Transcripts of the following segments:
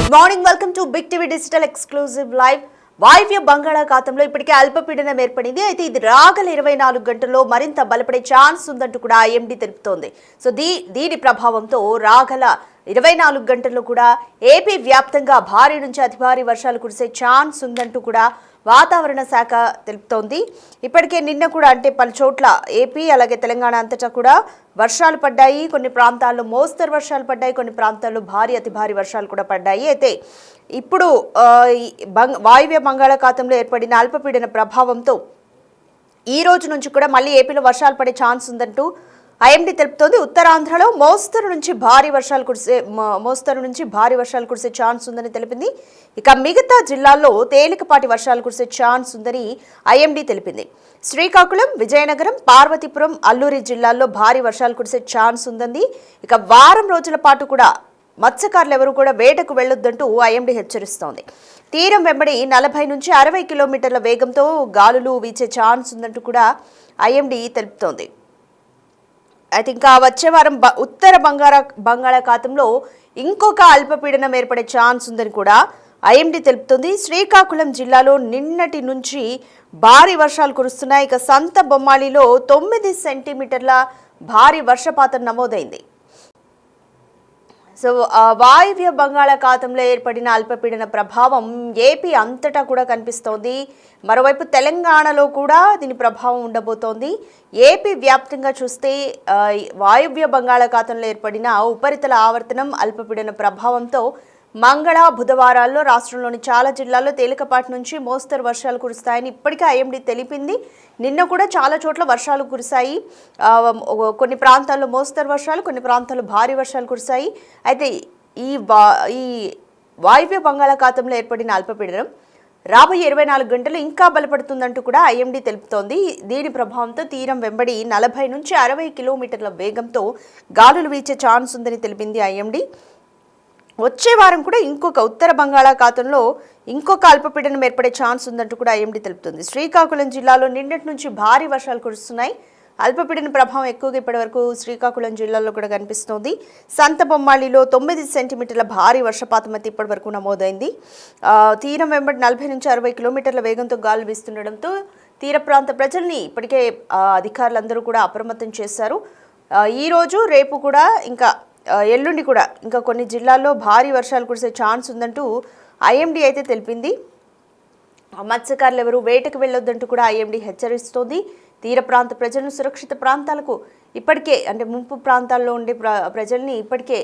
Good morning, welcome to big TV digital exclusive live. వాయువ్య బంగాళాఖాతంలో ఇప్పటికే అల్పపీడనం ఏర్పడింది. అయితే ఇది రాగల 24 గంటల్లో మరింత బలపడే ఛాన్స్ ఉందంటూ కూడా ఐఎండీ తెలుపుతోంది. సో దీని ప్రభావంతో రాగల 24 గంటల్లో కూడా ఏపీ వ్యాప్తంగా భారీ నుంచి అతి భారీ వర్షాలు కురిసే ఛాన్స్ ఉందంటూ కూడా వాతావరణ శాఖ తెలుపుతోంది. ఇప్పటికే నిన్న కూడా అంటే పలు చోట్ల ఏపీ అలాగే తెలంగాణ అంతటా కూడా వర్షాలు పడ్డాయి. కొన్ని ప్రాంతాల్లో మోస్తరు వర్షాలు పడ్డాయి, కొన్ని ప్రాంతాల్లో భారీ అతి భారీ వర్షాలు కూడా పడ్డాయి. అయితే ఇప్పుడు వాయువ్య బంగాళాఖాతంలో ఏర్పడిన అల్పపీడన ప్రభావంతో ఈ రోజు నుంచి కూడా మళ్ళీ ఏపీలో వర్షాలు పడే ఛాన్స్ ఉందంటూ ఐఎండీ తెలుపుతోంది. ఉత్తరాంధ్రలో మోస్తరు నుంచి భారీ వర్షాలు కురిసే ఛాన్స్ ఉందని తెలిపింది. ఇక మిగతా జిల్లాల్లో తేలికపాటి వర్షాలు కురిసే ఛాన్స్ ఉందని ఐఎండీ తెలిపింది. శ్రీకాకుళం, విజయనగరం, పార్వతీపురం, అల్లూరి జిల్లాల్లో భారీ వర్షాలు కురిసే ఛాన్స్ ఉందంది. ఇక వారం రోజుల పాటు కూడా మత్స్యకారులు ఎవరు కూడా వేటకు వెళ్లొద్దంటూ ఐఎండీ హెచ్చరిస్తోంది. తీరం వెంబడి 40 నుంచి 60 కిలోమీటర్ల వేగంతో గాలులు వీచే ఛాన్స్ ఉందంటూ కూడా ఐఎండీ తెలుపుతోంది. అయితే ఇంకా వచ్చే వారం ఉత్తర బంగాళాఖాతంలో ఇంకొక అల్పపీడనం ఏర్పడే ఛాన్స్ ఉందని కూడా ఐఎండీ తెలుపుతుంది. శ్రీకాకుళం జిల్లాలో నిన్నటి నుంచి భారీ వర్షాలు కురుస్తున్నాయి. ఇక సంత బొమ్మాళిలో 9 సెంటీమీటర్ల భారీ వర్షపాతం నమోదైంది. సో వాయువ్య బంగాళాఖాతంలో ఏర్పడిన అల్పపీడన ప్రభావం ఏపీ అంతటా కూడా కనిపిస్తోంది. మరోవైపు తెలంగాణలో కూడా దీని ప్రభావం ఉండబోతోంది. ఏపీ వ్యాప్తంగా చూస్తే వాయువ్య బంగాళాఖాతంలో ఏర్పడిన ఉపరితల ఆవర్తనం అల్పపీడన ప్రభావంతో మంగళ, బుధవారాల్లో రాష్ట్రంలోని చాలా జిల్లాల్లో తేలికపాటి నుంచి మోస్తరు వర్షాలు కురుస్తాయని ఇప్పటికే ఐఎండీ తెలిపింది. నిన్న కూడా చాలా చోట్ల వర్షాలు కురిశాయి. కొన్ని ప్రాంతాల్లో మోస్తరు వర్షాలు, కొన్ని ప్రాంతాల్లో భారీ వర్షాలు కురిశాయి. అయితే ఈ వాయువ్య బంగాళాఖాతంలో ఏర్పడిన అల్పపీడనం రాబోయే 24 గంటలు ఇంకా బలపడుతుందంటూ కూడా ఐఎండీ తెలుపుతోంది. దీని ప్రభావంతో తీరం వెంబడి 40 నుంచి 60 కిలోమీటర్ల వేగంతో గాలులు వీచే ఛాన్స్ ఉందని తెలిపింది ఐఎండీ. వచ్చే వారం కూడా ఇంకొక ఉత్తర బంగాళాఖాతంలో ఇంకొక అల్పపీడనం ఏర్పడే ఛాన్స్ ఉందంటూ కూడా ఐఎండీ తెలుపుతుంది. శ్రీకాకుళం జిల్లాలో నిన్నటి నుంచి భారీ వర్షాలు కురుస్తున్నాయి. అల్పపీడన ప్రభావం ఎక్కువగా ఇప్పటివరకు శ్రీకాకుళం జిల్లాలో కూడా కనిపిస్తోంది. సంత బొమ్మాళిలో 9 సెంటీమీటర్ల భారీ వర్షపాతం అయితే ఇప్పటి వరకు నమోదైంది. తీరం వెంబడి 40 నుంచి 60 కిలోమీటర్ల వేగంతో గాలు వీస్తుండడంతో తీర ప్రాంత ప్రజల్ని ఇప్పటికే అధికారులందరూ కూడా అప్రమత్తం చేశారు. ఈరోజు రేపు కూడా ఇంకా ఎల్లుండి కూడా ఇంకా కొన్ని జిల్లాల్లో భారీ వర్షాలు కురిసే ఛాన్స్ ఉందంటూ ఐఎండీ అయితే తెలిపింది. మత్స్యకారులు ఎవరు వేటకు వెళ్ళొద్దంటూ కూడా ఐఎండీ హెచ్చరిస్తోంది. తీర ప్రాంత ప్రజలను సురక్షిత ప్రాంతాలకు ఇప్పటికే అంటే ముంపు ప్రాంతాల్లో ఉండే ప్రజల్ని ఇప్పటికే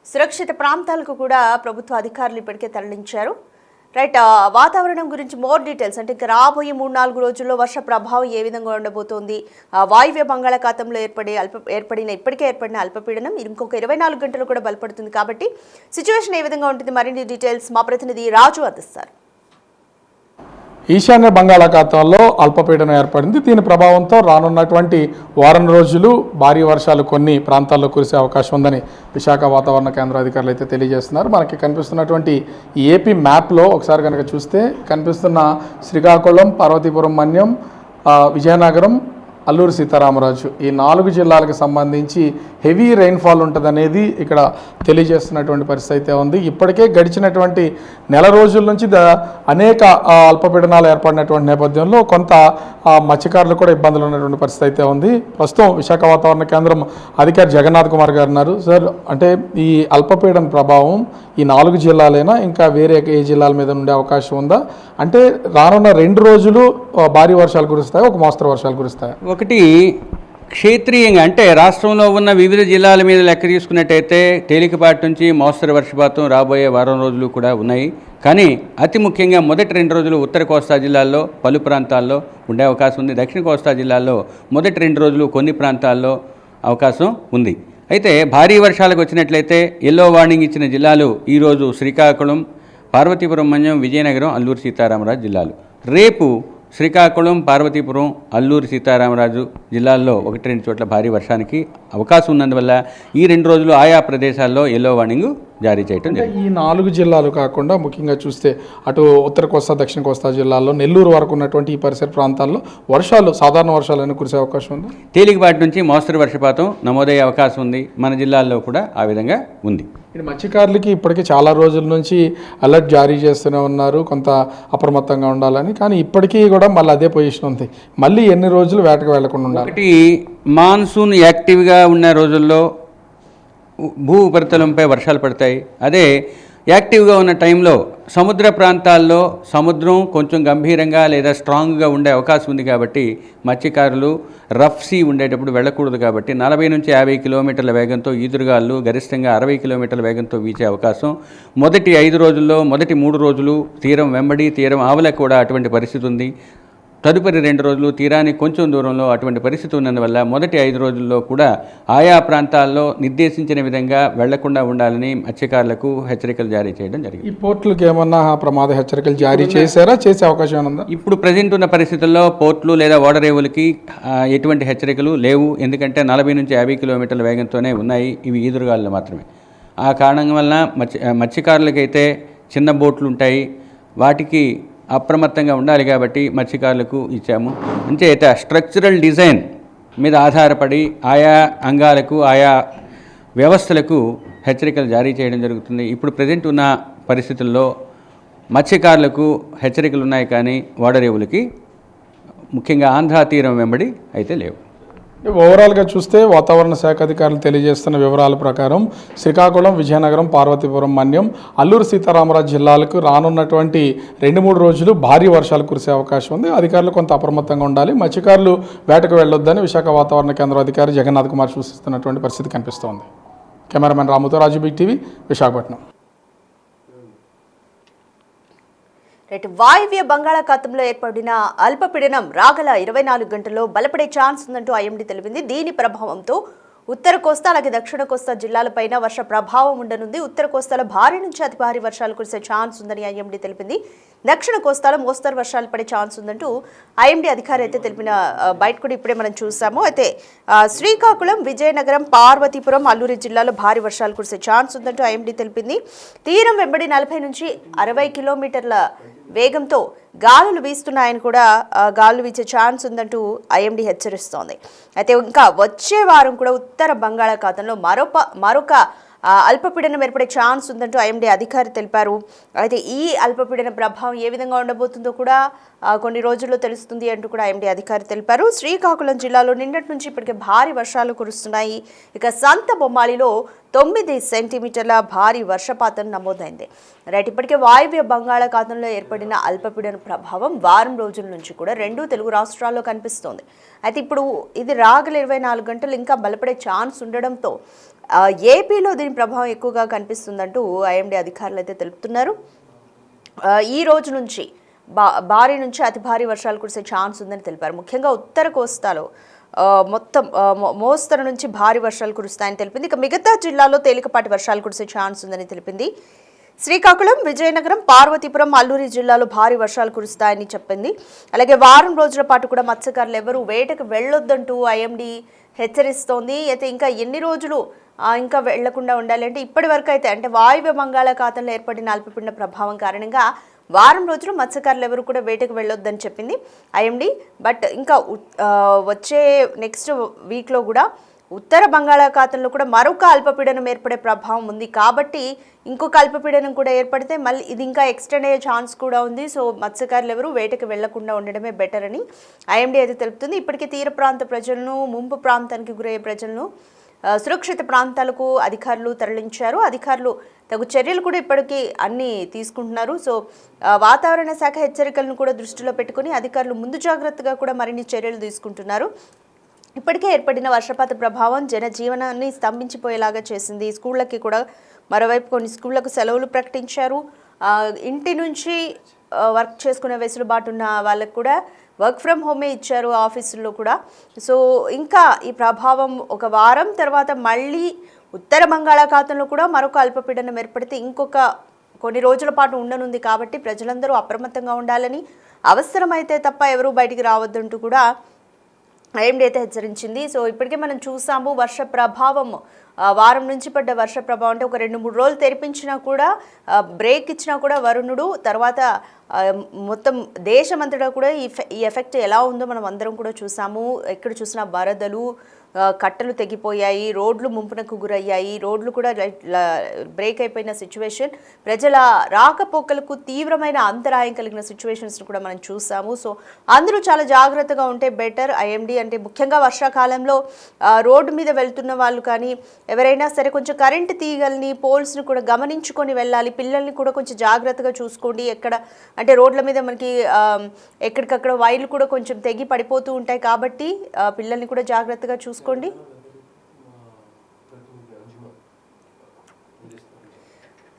సురక్షిత ప్రాంతాలకు కూడా ప్రభుత్వ అధికారులు ఇప్పటికే తరలించారు. రైట్, వాతావరణం గురించి మోర్ డీటెయిల్స్ అంటే ఇంకా రాబోయే 3-4 రోజుల్లో వర్ష ప్రభావం ఏ విధంగా ఉండబోతోంది, వాయువ్య బంగాళాఖాతంలో ఇప్పటికే ఏర్పడిన అల్పపీడనం ఇంకొక 24 గంటలు కూడా బలపడుతుంది కాబట్టి సిచ్యువేషన్ ఏ విధంగా ఉంటుంది, మరిన్ని డీటెయిల్స్ మా ప్రతినిధి రాజు అందిస్తారు. ఈశాన్య బంగాళాఖాతంలో అల్పపీడనం ఏర్పడింది. దీని ప్రభావంతో రానున్నటువంటి వారం రోజులు భారీ వర్షాలు కొన్ని ప్రాంతాల్లో కురిసే అవకాశం ఉందని విశాఖ వాతావరణ కేంద్ర అధికారులు అయితే తెలియజేస్తున్నారు. మనకి కనిపిస్తున్నటువంటి ఏపీ మ్యాప్లో ఒకసారి కనుక చూస్తే కనిపిస్తున్న శ్రీకాకుళం, పార్వతీపురం, మన్యం, విజయనగరం, అల్లూరి సీతారామరాజు ఈ 4 జిల్లాలకు సంబంధించి హెవీ రెయిన్ఫాల్ ఉంటుందనేది ఇక్కడ తెలియజేస్తున్నటువంటి పరిస్థితి అయితే ఉంది. ఇప్పటికే గడిచినటువంటి నెల రోజుల నుంచి అనేక అల్పపీడనాలు ఏర్పడినటువంటి నేపథ్యంలో కొంత మత్స్యకారులు కూడా ఇబ్బందులు ఉన్నటువంటి పరిస్థితి అయితే ఉంది. ప్రస్తుతం విశాఖ వాతావరణ కేంద్రం అధికారి జగన్నాథ్ కుమార్ గారు ఉన్నారు. సార్, అంటే ఈ అల్పపీడన ప్రభావం ఈ 4 జిల్లాలైనా ఇంకా వేరే ఏ జిల్లాల మీద ఉండే అవకాశం ఉందా? అంటే రానున్న 2 రోజులు భారీ వర్షాలు కురుస్తాయి, ఒక మోస్తరు వర్షాలు కురుస్తాయి? ఒకటి క్షేత్రీయంగా అంటే రాష్ట్రంలో ఉన్న వివిధ జిల్లాల మీద లెక్క తీసుకున్నట్టయితే తేలికపాటి నుంచి మోస్తరు వర్షపాతం రాబోయే వారం రోజులు కూడా ఉన్నాయి. కానీ అతి ముఖ్యంగా మొదటి 2 రోజులు ఉత్తర కోస్తా జిల్లాల్లో పలు ప్రాంతాల్లో ఉండే అవకాశం ఉంది. దక్షిణ కోస్తా జిల్లాల్లో మొదటి 2 రోజులు కొన్ని ప్రాంతాల్లో అవకాశం ఉంది. అయితే భారీ వర్షాలకు వచ్చినట్లయితే ఎల్లో వార్నింగ్ ఇచ్చిన జిల్లాలు ఈరోజు శ్రీకాకుళం, పార్వతీపురం, మన్యం, విజయనగరం, అల్లూరి సీతారామరాజు జిల్లాలు. రేపు శ్రీకాకుళం, పార్వతీపురం, అల్లూరి సీతారామరాజు జిల్లాల్లో 1-2 చోట్ల భారీ వర్షానికి అవకాశం ఉన్నందువల్ల ఈ 2 రోజులు ఆయా ప్రదేశాల్లో ఎల్లో వార్నింగ్ జారీ చేయడం జరిగింది. ఈ 4 జిల్లాలు కాకుండా ముఖ్యంగా చూస్తే అటు ఉత్తర కోస్తా, దక్షిణ కోస్తా జిల్లాల్లో నెల్లూరు వరకు ఉన్నటువంటి ఈ పరిసర ప్రాంతాల్లో వర్షాలు సాధారణ వర్షాలను కురిసే అవకాశం ఉంది. తేలికపాటి నుంచి మోస్తరు వర్షపాతం నమోదయ్యే అవకాశం ఉంది. మన జిల్లాల్లో కూడా ఆ విధంగా ఉంది. ఇది మత్స్యకారులకి ఇప్పటికీ చాలా రోజుల నుంచి అలర్ట్ జారీ చేస్తూనే ఉన్నారు, కొంత అప్రమత్తంగా ఉండాలని. కానీ ఇప్పటికీ కూడా మళ్ళీ అదే పొజిషన్ ఉంది. మళ్ళీ ఎన్ని రోజులు వేటకు వెళ్లకుండా ఉండాలి? ఒకటి, మాన్సూన్ యాక్టివ్గా ఉన్న రోజుల్లో భూ ఉపరితలంపై వర్షాలు పడతాయి. అదే యాక్టివ్గా ఉన్న టైంలో సముద్ర ప్రాంతాల్లో సముద్రం కొంచెం గంభీరంగా లేదా స్ట్రాంగ్గా ఉండే అవకాశం ఉంది. కాబట్టి మత్స్యకారులు రఫ్ సీ ఉండేటప్పుడు వెళ్ళకూడదు. కాబట్టి 40 నుంచి 50 కిలోమీటర్ల వేగంతో ఈదురుగాళ్ళు గరిష్టంగా 60 కిలోమీటర్ల వేగంతో వీచే అవకాశం. మొదటి 5 రోజుల్లో మొదటి 3 రోజులు తీరం వెంబడి తీరం ఆవల కూడా అటువంటి పరిస్థితి ఉంది. తదుపరి 2 రోజులు తీరానికి కొంచెం దూరంలో అటువంటి పరిస్థితి ఉన్నందువల్ల మొదటి 5 రోజుల్లో కూడా ఆయా ప్రాంతాల్లో నిర్దేశించిన విధంగా వెళ్లకుండా ఉండాలని మత్స్యకారులకు హెచ్చరికలు జారీ చేయడం జరిగింది. ఈ పోర్టులకు ఏమన్నా ప్రమాద హెచ్చరికలు జారీ చేశారా? చేసే అవకాశం ఉందా? ఇప్పుడు ప్రజెంట్ ఉన్న పరిస్థితుల్లో పోర్టులు లేదా ఓడరేవులకి ఎటువంటి హెచ్చరికలు లేవు. ఎందుకంటే 40 నుంచి 50 కిలోమీటర్ల వేగంతోనే ఉన్నాయి. ఇవి ఈదురుగాలు మాత్రమే. ఆ కారణం వలన మత్స్యకారులకైతే చిన్న బోట్లు ఉంటాయి, వాటికి అప్రమత్తంగా ఉండాలి. కాబట్టి మత్స్యకారులకు ఇచ్చాము. అంచేత స్ట్రక్చరల్ డిజైన్ మీద ఆధారపడి ఆయా అంగాలకు ఆయా వ్యవస్థలకు హెచ్చరికలు జారీ చేయడం జరుగుతుంది. ఇప్పుడు ప్రజెంట్ ఉన్న పరిస్థితుల్లో మత్స్యకారులకు హెచ్చరికలు ఉన్నాయి, కానీ ఓడరేవులకి ముఖ్యంగా ఆంధ్ర తీరం వెంబడి అయితే లేవు. ఓవరాల్గా చూస్తే వాతావరణ శాఖ అధికారులు తెలియజేస్తున్న వివరాల ప్రకారం శ్రీకాకుళం, విజయనగరం, పార్వతీపురం, మన్యం, అల్లూరు సీతారామరాజు జిల్లాలకు రానున్నటువంటి 2-3 రోజులు భారీ వర్షాలు కురిసే అవకాశం ఉంది. అధికారులు కొంత అప్రమత్తంగా ఉండాలి. మత్స్యకారులు వేటకు వెళ్లొద్దని విశాఖ వాతావరణ కేంద్రం అధికారి జగన్నాథ్ కుమార్ సూచిస్తున్నటువంటి పరిస్థితి కనిపిస్తోంది. కెమెరామెన్ రాముతో రాజు, బిగ్ టీవీ, విశాఖపట్నం. వాయువ్య బంగాళాఖాతంలో ఏర్పడిన అల్పపీడనం రాగల 24 గంటల్లో బలపడే ఛాన్స్ ఉందంటూ ఐఎండీ తెలిపింది. దీని ప్రభావంతో ఉత్తర కోస్తా అలాగే దక్షిణ కోస్తా జిల్లాలపైన వర్ష ప్రభావం ఉండనుంది. ఉత్తర కోస్తాలో భారీ నుంచి అతి భారీ వర్షాలు కురిసే ఛాన్స్ ఉందని ఐఎండీ తెలిపింది. దక్షిణ కోస్తాలో మోస్తరు వర్షాలు పడే ఛాన్స్ ఉందంటూ ఐఎండీ అధికారి అయితే తెలిపిన బయట కూడా ఇప్పుడే మనం చూసాము. అయితే శ్రీకాకుళం, విజయనగరం, పార్వతీపురం, అల్లూరి జిల్లాలో భారీ వర్షాలు కురిసే ఛాన్స్ ఉందంటూ ఐఎండీ తెలిపింది. తీరం వెంబడి 40 నుంచి 60 కిలోమీటర్ల వేగంతో గాలులు వీస్తున్నాయని కూడా గాలులు వీచే ఛాన్స్ ఉందంటూ ఐఎండీ హెచ్చరిస్తోంది. అయితే ఇంకా వచ్చే వారం కూడా ఉత్తర బంగాళాఖాతంలో మరొక అల్పపీడనం ఏర్పడే ఛాన్స్ ఉందంటూ ఐఎండీ అధికారి తెలిపారు. అయితే ఈ అల్పపీడన ప్రభావం ఏ విధంగా ఉండబోతుందో కూడా కొన్ని రోజుల్లో తెలుస్తుంది అంటూ కూడా ఐఎండీ అధికారి తెలిపారు. శ్రీకాకుళం జిల్లాలో నిన్నటి నుంచి ఇప్పటికే భారీ వర్షాలు కురుస్తున్నాయి. ఇక సంత బొమ్మాళిలో 9 సెంటీమీటర్ల భారీ వర్షపాతం నమోదైంది. రైట్, ఇప్పటికే వాయువ్య బంగాళాఖాతంలో ఏర్పడిన అల్పపీడన ప్రభావం వారం రోజుల నుంచి కూడా 2 తెలుగు రాష్ట్రాల్లో కనిపిస్తోంది. అయితే ఇప్పుడు ఇది రాగల 24 గంటలు ఇంకా బలపడే ఛాన్స్ ఉండడంతో ఏపీలో దీని ప్రభావం ఎక్కువగా కనిపిస్తుందంటూ ఐఎండీ అధికారులు అయితే తెలుపుతున్నారు. ఈ రోజు నుంచి భారీ నుంచి అతి భారీ వర్షాలు కురిసే ఛాన్స్ ఉందని తెలిపారు. ముఖ్యంగా ఉత్తర కోస్తాలో మొత్తం మోస్తరు నుంచి భారీ వర్షాలు కురుస్తాయని తెలిపింది. ఇక మిగతా జిల్లాలో తేలికపాటి వర్షాలు కురిసే ఛాన్స్ ఉందని తెలిపింది. శ్రీకాకుళం, విజయనగరం, పార్వతీపురం, అల్లూరి జిల్లాలో భారీ వర్షాలు కురుస్తాయని చెప్పింది. అలాగే వారం రోజుల పాటు కూడా మత్స్యకారులు ఎవరు వేటకు వెళ్ళొద్దంటూ ఐఎండీ హెచ్చరిస్తోంది. అయితే ఇంకా ఎన్ని రోజులు ఇంకా వెళ్లకుండా ఉండాలి అంటే ఇప్పటి వరకు అయితే అంటే వాయువ్య బంగాళాఖాతంలో ఏర్పడిన అల్పపీడన ప్రభావం కారణంగా వారం రోజులు మత్స్యకారులు ఎవరు కూడా వేటకు వెళ్ళొద్దని చెప్పింది ఐఎండీ. బట్ ఇంకా వచ్చే నెక్స్ట్ వీక్లో కూడా ఉత్తర బంగాళాఖాతంలో కూడా మరొక అల్పపీడనం ఏర్పడే ప్రభావం ఉంది. కాబట్టి ఇంకొక అల్పపీడనం కూడా ఏర్పడితే మళ్ళీ ఇది ఇంకా ఎక్స్టెండ్ అయ్యే ఛాన్స్ కూడా ఉంది. సో మత్స్యకారులు ఎవరు వేటకు వెళ్లకుండా ఉండడమే బెటర్ అని ఐఎండీ అయితే తెలుపుతుంది. ఇప్పటికే తీర ప్రాంత ప్రజలను, ముంపు ప్రాంతానికి గురయ్యే ప్రజలను సురక్షిత ప్రాంతాలకు అధికారులు తరలించారు. అధికారులు తగు చర్యలు కూడా ఇప్పటికీ అన్ని తీసుకుంటున్నారు. సో వాతావరణ శాఖ హెచ్చరికలను కూడా దృష్టిలో పెట్టుకుని అధికారులు ముందు జాగ్రత్తగా కూడా మరిన్ని చర్యలు తీసుకుంటున్నారు. ఇప్పటికే ఏర్పడిన వర్షపాత ప్రభావం జనజీవనాన్ని స్తంభించిపోయేలాగా చేసింది. స్కూళ్ళకి కూడా మరోవైపు కొన్ని స్కూళ్లకు సెలవులు ప్రకటించారు. ఇంటి నుంచి వర్క్ చేసుకునే వెసులుబాటు ఉన్న వాళ్ళకు కూడా వర్క్ ఫ్రమ్ హోమే ఇచ్చారు ఆఫీసుల్లో కూడా. సో ఇంకా ఈ ప్రభావం ఒక వారం తర్వాత మళ్ళీ ఉత్తర బంగాళాఖాతంలో కూడా మరొక అల్పపీడనం ఏర్పడితే ఇంకొక కొన్ని రోజుల పాటు ఉండనుంది. కాబట్టి ప్రజలందరూ అప్రమత్తంగా ఉండాలని, అవసరమైతే తప్ప ఎవరూ బయటికి రావద్దంటూ కూడా ఐఎండీ అయితే హెచ్చరించింది. సో ఇప్పటికే మనం చూసాము వర్ష ప్రభావం వారం నుంచి పడ్డ వర్ష ప్రభావం అంటే ఒక 2-3 రోజులు తెరిపించినా కూడా బ్రేక్ ఇచ్చినా కూడా వరుణుడు తర్వాత మొత్తం దేశమంతటా కూడా ఈ ఎఫెక్ట్ ఎలా ఉందో మనం అందరం కూడా చూసాము. ఎక్కడ చూసినా వరదలు, కట్టలు తెగిపోయాయి, రోడ్లు ముంపునకు గురయ్యాయి, రోడ్లు కూడా బ్రేక్ అయిపోయిన సిచ్యువేషన్, ప్రజల రాకపోకలకు తీవ్రమైన అంతరాయం కలిగిన సిచ్యువేషన్స్ని కూడా మనం చూసాము. సో అందరూ చాలా జాగ్రత్తగా ఉంటే బెటర్. ఐఎండి అంటే ముఖ్యంగా వర్షాకాలంలో రోడ్డు మీద వెళ్తున్న వాళ్ళు కానీ ఎవరైనా సరే కొంచెం కరెంటు తీగల్ని, పోల్స్ని కూడా గమనించుకొని వెళ్ళాలి. పిల్లల్ని కూడా కొంచెం జాగ్రత్తగా చూసుకోండి. ఎక్కడ అంటే రోడ్ల మీద మనకి ఎక్కడికక్కడ వైర్లు కూడా కొంచెం తెగి పడిపోతూ ఉంటాయి కాబట్టి పిల్లల్ని కూడా జాగ్రత్తగా చూసుకోండి.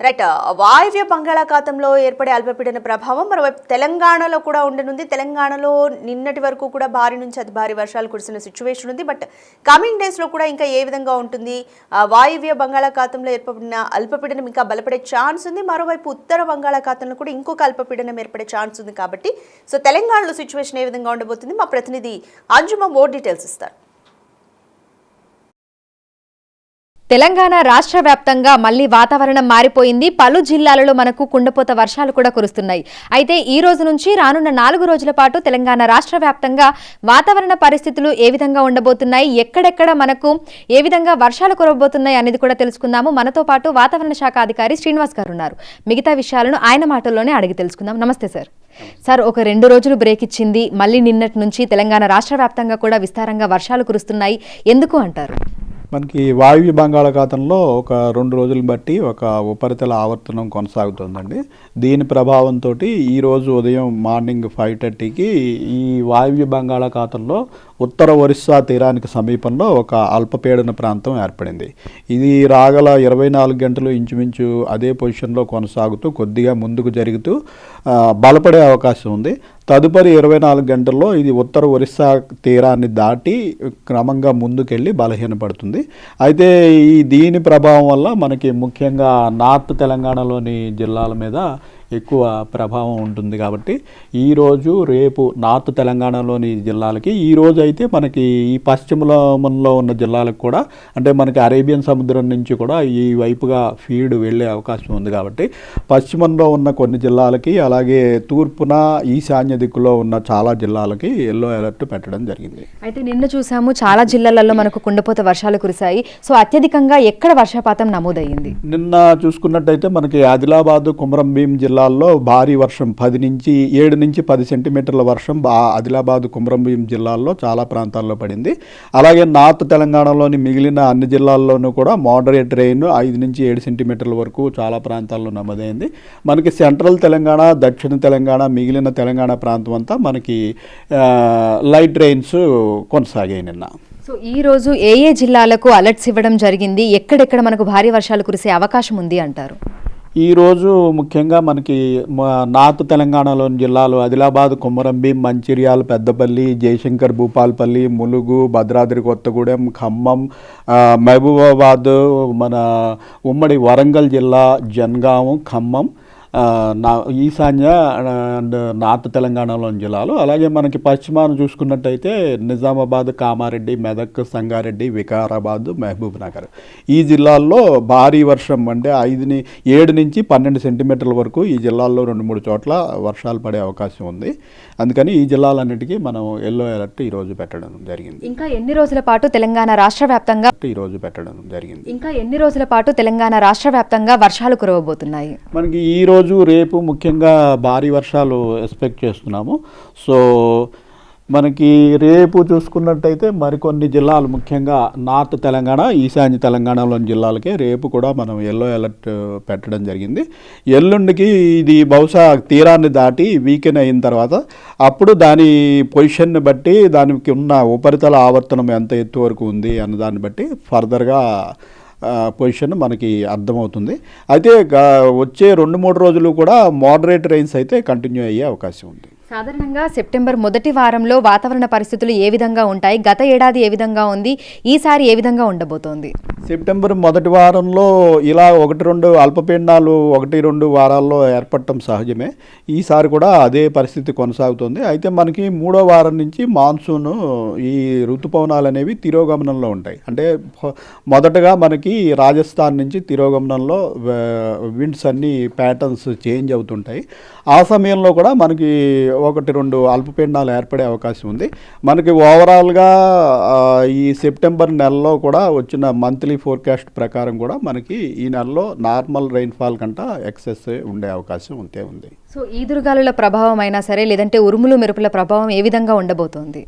రైట్. వాయువ్య బంగాళాఖాతంలో ఏర్పడే అల్పపీడన ప్రభావం మరోవైపు తెలంగాణలో కూడా ఉండనుంది. తెలంగాణలో నిన్నటి వరకు కూడా భారీ నుంచి అతి భారీ వర్షాలు కురిసిన సిచ్యువేషన్ ఉంది. బట్ కమింగ్ డేస్లో కూడా ఇంకా ఏ విధంగా ఉంటుంది? వాయువ్య బంగాళాఖాతంలో ఏర్పడిన అల్పపీడనం ఇంకా బలపడే ఛాన్స్ ఉంది. మరోవైపు ఉత్తర బంగాళాఖాతంలో కూడా ఇంకొక అల్పపీడనం ఏర్పడే ఛాన్స్ ఉంది కాబట్టి సో తెలంగాణలో సిచ్యువేషన్ ఏ విధంగా ఉండబోతుంది? మా ప్రతినిధి అంజుమ మోర్ డీటెయిల్స్ ఇస్తారు. తెలంగాణ రాష్ట్ర వ్యాప్తంగా మళ్లీ వాతావరణం మారిపోయింది. పలు జిల్లాలలో మనకు కుండపోత వర్షాలు కూడా కురుస్తున్నాయి. అయితే ఈ రోజు నుంచి రానున్న 4 రోజుల పాటు తెలంగాణ రాష్ట్ర వ్యాప్తంగా వాతావరణ పరిస్థితులు ఏ విధంగా ఉండబోతున్నాయి, ఎక్కడెక్కడ మనకు ఏ విధంగా వర్షాలు కురవబోతున్నాయి అనేది కూడా తెలుసుకుందాము. మనతో పాటు వాతావరణ శాఖ అధికారి శ్రీనివాస్ గారు ఉన్నారు. మిగతా విషయాలను ఆయన మాటల్లోనే అడిగి తెలుసుకుందాం. నమస్తే సార్. సార్, ఒక 2 రోజులు బ్రేక్ ఇచ్చింది. మళ్ళీ నిన్నటి నుంచి తెలంగాణ రాష్ట్ర వ్యాప్తంగా కూడా విస్తారంగా వర్షాలు కురుస్తున్నాయి. ఎందుకు అంటారు? మనకి వాయువ్య బంగాళాఖాతంలో ఒక 2 రోజులు బట్టి ఒక ఉపరితల ఆవర్తనం కొనసాగుతుందండి. దీని ప్రభావంతో ఈరోజు ఉదయం మార్నింగ్ 5:30కి ఈ వాయువ్య బంగాళాఖాతంలో ఉత్తర ఒరిస్సా తీరానికి సమీపంలో ఒక అల్పపీడన ప్రాంతం ఏర్పడింది. ఇది రాగల 24 గంటలు ఇంచుమించు అదే పొజిషన్లో కొనసాగుతూ కొద్దిగా ముందుకు జరుగుతూ బలపడే అవకాశం ఉంది. తదుపరి 24 గంటల్లో ఇది ఉత్తర ఒరిస్సా తీరాన్ని దాటి క్రమంగా ముందుకెళ్ళి బలహీనపడుతుంది. అయితే దీని ప్రభావం వల్ల మనకి ముఖ్యంగా నార్త్ తెలంగాణలోని జిల్లాల మీద ఎక్కువ ప్రభావం ఉంటుంది. కాబట్టి ఈరోజు రేపు నార్త్ తెలంగాణలోని జిల్లాలకి, ఈరోజు అయితే మనకి ఈ పశ్చిమంలో ఉన్న జిల్లాలకు కూడా, అంటే మనకి అరేబియన్ సముద్రం నుంచి కూడా ఈ వైపుగా ఫీడ్ వెళ్ళే అవకాశం ఉంది. కాబట్టి పశ్చిమంలో ఉన్న కొన్ని జిల్లాలకి, అలాగే తూర్పున ఈశాన్య దిక్కులో ఉన్న చాలా జిల్లాలకి ఎల్లో అలర్ట్ పెట్టడం జరిగింది. అయితే నిన్న చూసాము చాలా జిల్లాలలో మనకు కుండపోత వర్షాలు కురిశాయి. సో అత్యధికంగా ఎక్కడ వర్షపాతం నమోదయ్యింది? నిన్న చూసుకున్నట్టయితే మనకి ఆదిలాబాద్, కుమ్రంభీం జిల్లాల్లో భారీ వర్షం 7 నుంచి 10 సెంటీమీటర్ల వర్షం ఆదిలాబాద్, కుమ్రంభీం జిల్లాల్లో చాలా ప్రాంతాల్లో పడింది. అలాగే నార్త్ తెలంగాణలోని మిగిలిన అన్ని జిల్లాల్లోనూ కూడా మోడరేట్ రెయిన్ 5 నుంచి 7 సెంటీమీటర్ల వరకు చాలా ప్రాంతాల్లో నమోదైంది. మనకి సెంట్రల్ తెలంగాణ, దక్షిణ తెలంగాణ, మిగిలిన తెలంగాణ ప్రాంతం అంతా మనకి లైట్ రెయిన్స్ కొనసాగాయి నిన్న. సో ఈ రోజు ఏ జిల్లాలకు అలర్ట్స్ ఇవ్వడం జరిగింది? ఎక్కడెక్కడ మనకు భారీ వర్షాలు కురిసే అవకాశం ఉంది అంటారు? ఈరోజు ముఖ్యంగా మనకి నార్త్ తెలంగాణలోని జిల్లాలు ఆదిలాబాద్, కొమరంభీం, మంచిర్యాల, పెద్దపల్లి, జయశంకర్, భూపాల్పల్లి, ములుగు, భద్రాద్రి కొత్తగూడెం, ఖమ్మం, మహబూబాబాద్, మన ఉమ్మడి వరంగల్ జిల్లా, జనగాం, ఖమ్మం, ఈశాన్య అండ్ నార్త్ తెలంగాణలోని జిల్లాలు. అలాగే మనకి పశ్చిమాన చూసుకున్నట్టయితే నిజామాబాద్, కామారెడ్డి, మెదక్, సంగారెడ్డి, వికారాబాద్, మహబూబ్ నగర్, ఈ జిల్లాల్లో భారీ వర్షం అంటే 7 నుంచి 12 సెంటీమీటర్ల వరకు ఈ జిల్లాల్లో 2-3 చోట్ల వర్షాలు పడే అవకాశం ఉంది. అందుకని ఈ జిల్లాలన్నిటికీ మనం ఎల్లో అలర్ట్ ఈరోజు పెట్టడం జరిగింది. ఇంకా ఎన్ని రోజుల పాటు తెలంగాణ రాష్ట్ర వ్యాప్తంగా వర్షాలు కురవబోతున్నాయి? మనకి ఈరోజు రేపు ముఖ్యంగా భారీ వర్షాలు ఎక్స్పెక్ట్ చేస్తున్నాము. సో మనకి రేపు చూసుకున్నట్టయితే మరికొన్ని జిల్లాలు, ముఖ్యంగా నార్త్ తెలంగాణ, ఈశాన్య తెలంగాణలోని జిల్లాలకే రేపు కూడా మనం ఎల్లో అలర్ట్ పెట్టడం జరిగింది. ఎల్లుండికి ఇది బహుశా తీరాన్ని దాటి వీకెండ్ అయిన తర్వాత అప్పుడు దాని పొజిషన్ని బట్టి, దానికి ఉన్న ఉపరితల ఆవర్తనం ఎంత ఎత్తు వరకు ఉంది అన్న దాన్ని బట్టి ఫర్దర్గా పొజిషన్ మనకి అర్థమవుతుంది. అయితే వచ్చే 2-3 రోజులు కూడా మోడరేట్ రైన్స్ అయితే కంటిన్యూ అయ్యే అవకాశం ఉంది. సాధారణంగా సెప్టెంబర్ మొదటి వారంలో వాతావరణ పరిస్థితులు ఏ విధంగా ఉంటాయి, గత ఏడాది ఏ విధంగా ఉంది, ఈసారి ఏ విధంగా ఉండబోతోంది? సెప్టెంబర్ మొదటి వారంలో ఇలా 1-2 అల్పపీడనాలు 1-2 వారాల్లో ఏర్పడటం సహజమే. ఈసారి కూడా అదే పరిస్థితి కొనసాగుతుంది. అయితే మనకి 3వ వారం నుంచి మాన్సూన్ ఈ ఋతుపవనాలు అనేవి తిరోగమనంలో ఉంటాయి. అంటే మొదటగా మనకి రాజస్థాన్ నుంచి తిరోగమనంలో విండ్స్ అన్ని ప్యాటర్న్స్ చేంజ్ అవుతుంటాయి. ఆ సమయంలో కూడా మనకి 1-2 అల్పపీడనాలు ఏర్పడే అవకాశం ఉంది. మనకి ఓవరాల్గా ఈ సెప్టెంబర్ నెలలో కూడా వచ్చిన మంత్లీ ఫోర్కాస్ట్ ప్రకారం కూడా మనకి ఈ నెలలో నార్మల్ రెయిన్ఫాల్ కంటే ఎక్సెస్ ఉండే అవకాశం ఉంది. సో ఈదురుగాలుల ప్రభావం అయినా సరే, లేదంటే ఉరుములు మెరుపుల ప్రభావం ఏ విధంగా ఉండబోతోంది?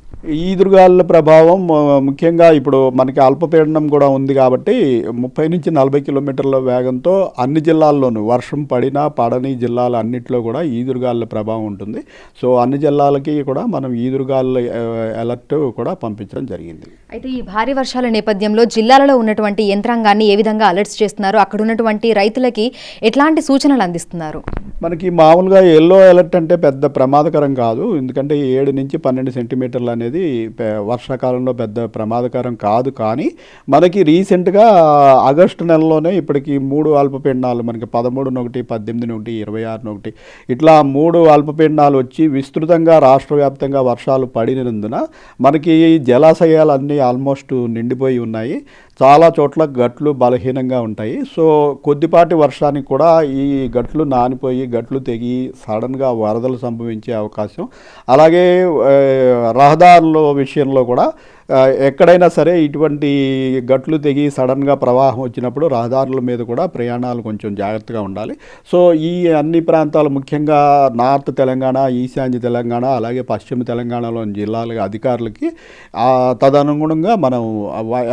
ఈదురుగాలుల ప్రభావం ముఖ్యంగా ఇప్పుడు మనకి అల్పపీడనం కూడా ఉంది కాబట్టి 30-40 కిలోమీటర్ల వేగంతో అన్ని జిల్లాల్లోనూ వర్షం పడినా పడని జిల్లాలు అన్నింటిలో కూడా ఈదురుగాలుల ప్రభావం ఉంటుంది. సో అన్ని జిల్లాలకి కూడా మనం ఈదురుగాలుల అలర్ట్ కూడా పంపించడం జరిగింది. అయితే ఈ భారీ వర్షాల నేపథ్యంలో జిల్లాలలో ఉన్నటువంటి యంత్రాంగాన్ని ఏ విధంగా అలర్ట్స్ చేస్తున్నారు, అక్కడ ఉన్నటువంటి రైతులకి ఎట్లాంటి సూచనలు అందిస్తున్నారు? మనకి మామూలుగా ఎల్లో అలర్ట్ అంటే పెద్ద ప్రమాదకరం కాదు. ఎందుకంటే 7-12 సెంటీమీటర్లు అనేది వర్షాకాలంలో పెద్ద ప్రమాదకరం కాదు. కానీ మనకి రీసెంట్గా ఆగస్టు నెలలోనే ఇప్పటికి 3 అల్పపీడనాలు మనకి 13-1, 18-1, 26-1 ఇట్లా 3 అల్పపీడనాలు వచ్చి విస్తృతంగా రాష్ట్ర వ్యాప్తంగా వర్షాలు పడినందున మనకి జలాశయాలన్నీ ఆల్మోస్ట్ నిండిపోయి ఉన్నాయి. చాలా చోట్ల గట్లు బలహీనంగా ఉంటాయి. సో కొద్దిపాటి వర్షానికి కూడా ఈ గట్లు నానిపోయి గట్లు తెగి సడన్గా వరదలు సంభవించే అవకాశం, అలాగే రహదారుల విషయంలో కూడా ఎక్కడైనా సరే ఇటువంటి గట్లు తెగి సడన్గా ప్రవాహం వచ్చినప్పుడు రహదారుల మీద కూడా ప్రయాణాలు కొంచెం జాగ్రత్తగా ఉండాలి. సో ఈ అన్ని ప్రాంతాలు ముఖ్యంగా నార్త్ తెలంగాణ, ఈశాన్య తెలంగాణ, అలాగే పశ్చిమ తెలంగాణలోని జిల్లాల అధికారులకి తదనుగుణంగా మనం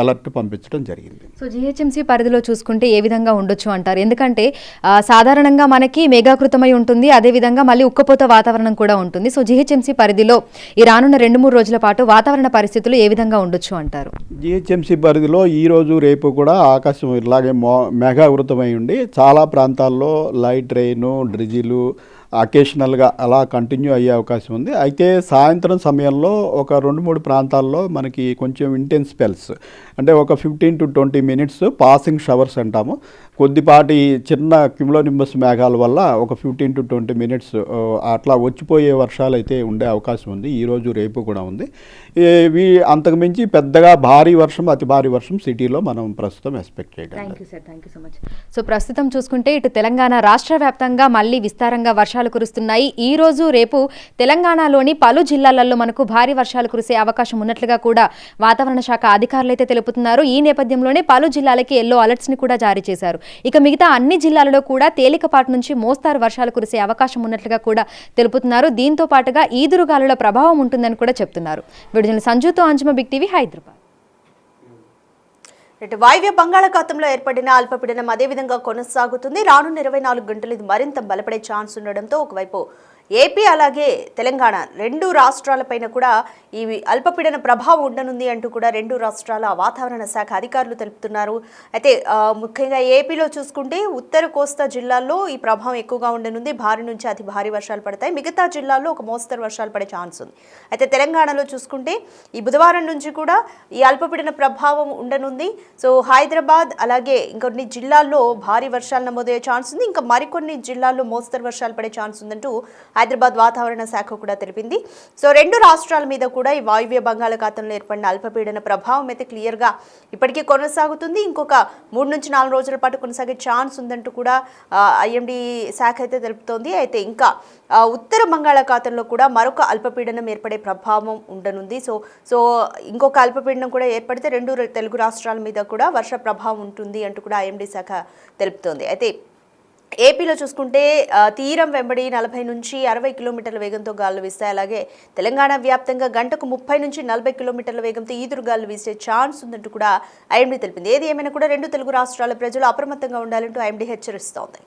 అలర్ట్ పంపించడం జరిగింది. సో జిహెచ్ఎంసీ పరిధిలో చూసుకుంటే ఏ విధంగా ఉండొచ్చు అంటారు? ఎందుకంటే సాధారణంగా మనకి మేఘాకృతమై ఉంటుంది, అదేవిధంగా మళ్ళీ ఉక్కపోత వాతావరణం కూడా ఉంటుంది. సో జిహెచ్ఎంసీ పరిధిలో ఈ రానున్న 2-3 రోజుల పాటు వాతావరణ పరిస్థితులు ఏ విధంగా ఉండొచ్చు అంటారు? జిహెచ్ఎంసీ పరిధిలో ఈరోజు రేపు కూడా ఆకాశం ఇలాగే మేఘావృతమై ఉండి చాలా ప్రాంతాల్లో లైట్ రెయిన్, డ్రిజిలు అకేషనల్గా అలా కంటిన్యూ అయ్యే అవకాశం ఉంది. అయితే సాయంత్రం సమయంలో ఒక 2-3 ప్రాంతాల్లో మనకి కొంచెం ఇంటెన్స్ స్పెల్స్, అంటే ఒక 15-20 మినిట్స్ పాసింగ్ షవర్స్ అంటాము, కొద్దిపాటి చిన్న క్యుములోనింబస్ మేఘాల వల్ల ఒక 15-20 మినిట్స్ అట్లా వచ్చిపోయే వర్షాలు అయితే ఉండే అవకాశం ఉంది. ఈరోజు రేపు కూడా ఉంది. ఇవి అంతకుమించి పెద్దగా భారీ వర్షం, అతి భారీ వర్షం సిటీలో మనం ప్రస్తుతం ఎక్స్పెక్ట్ చేయడం. Thank you so much. So ప్రస్తుతం చూసుకుంటే ఇటు తెలంగాణ రాష్ట్ర వ్యాప్తంగా మళ్ళీ విస్తారంగా వర్షాలు కురుస్తున్నాయి. ఈ రోజు రేపు తెలంగాణలోని పలు జిల్లాలలో మనకు భారీ వర్షాలు కురిసే అవకాశం ఉన్నట్లుగా కూడా వాతావరణ శాఖ అధికారులు అయితే తెలుపుతున్నారు. ఈ నేపథ్యంలోనే పలు జిల్లాలకి ఎల్లో అలర్ట్స్ ని కూడా జారీ చేశారు. ఇక మిగతా అన్ని జిల్లాలలో కూడా తేలికపాటి నుంచి మోస్తారు వర్షాలు కురిసే అవకాశం ఉన్నట్లుగా కూడా తెలుపుతున్నారు. దీంతో పాటుగా ఈదురుగాలుల ప్రభావం ఉంటుందని కూడా చెప్తున్నారు. విడుదల సంజుతో అంజుమ, బిగ్ టీవీ, హైదరాబాద్. వాయువ్య బంగాళాఖాతంలో ఏర్పడిన అల్పపీడనం అదేవిధంగా కొనసాగుతుంది. రానున్న 24 గంటలు ఇది మరింత బలపడే ఛాన్స్ ఉండడంతో ఒకవైపు ఏపీ అలాగే తెలంగాణ 2 రాష్ట్రాలపైన కూడా ఈ అల్పపీడన ప్రభావం ఉండనుంది అంటూ కూడా 2 రాష్ట్రాల వాతావరణ శాఖ అధికారులు తెలుపుతున్నారు. అయితే ముఖ్యంగా ఏపీలో చూసుకుంటే ఉత్తర కోస్తా జిల్లాల్లో ఈ ప్రభావం ఎక్కువగా ఉండనుంది. భారీ నుంచి అతి భారీ వర్షాలు పడతాయి. మిగతా జిల్లాల్లో ఒక మోస్తరు వర్షాలు పడే ఛాన్స్ ఉంది. అయితే తెలంగాణలో చూసుకుంటే ఈ బుధవారం నుంచి కూడా ఈ అల్పపీడన ప్రభావం ఉండనుంది. సో హైదరాబాద్ అలాగే ఇంకొన్ని జిల్లాల్లో భారీ వర్షాలు నమోదయ్యే ఛాన్స్ ఉంది. ఇంకా మరికొన్ని జిల్లాల్లో మోస్తరు వర్షాలు పడే ఛాన్స్ ఉందంటూ హైదరాబాద్ వాతావరణ శాఖ కూడా తెలిపింది. సో 2 రాష్ట్రాల మీద కూడా ఈ వాయువ్య బంగాళాఖాతంలో ఏర్పడిన అల్పపీడన ప్రభావం అయితే క్లియర్గా ఇప్పటికీ కొనసాగుతుంది. ఇంకొక 3-4 రోజుల పాటు కొనసాగే ఛాన్స్ ఉందంటూ కూడా ఐఎండీ శాఖ అయితే తెలుపుతోంది. అయితే ఇంకా ఉత్తర బంగాళాఖాతంలో కూడా మరొక అల్పపీడనం ఏర్పడే ప్రభావం ఉండనుంది. సో ఇంకొక అల్పపీడనం కూడా ఏర్పడితే 2 తెలుగు రాష్ట్రాల మీద కూడా వర్ష ప్రభావం ఉంటుంది అంటూ కూడా ఐఎండీ శాఖ తెలుపుతోంది. అయితే ఏపీలో చూసుకుంటే తీరం వెంబడి 40 నుంచి 60 కిలోమీటర్ల వేగంతో గాలులు వీస్తాయి. అలాగే తెలంగాణ వ్యాప్తంగా గంటకు 30 నుంచి 40 కిలోమీటర్ల వేగంతో ఈదురు గాలులు వీసే ఛాన్స్ ఉందంటూ కూడా ఐఎండీ తెలిపింది. ఏది ఏమైనా కూడా 2 తెలుగు రాష్ట్రాల ప్రజలు అప్రమత్తంగా ఉండాలంటూ ఐఎండీ హెచ్చరిస్తోంది.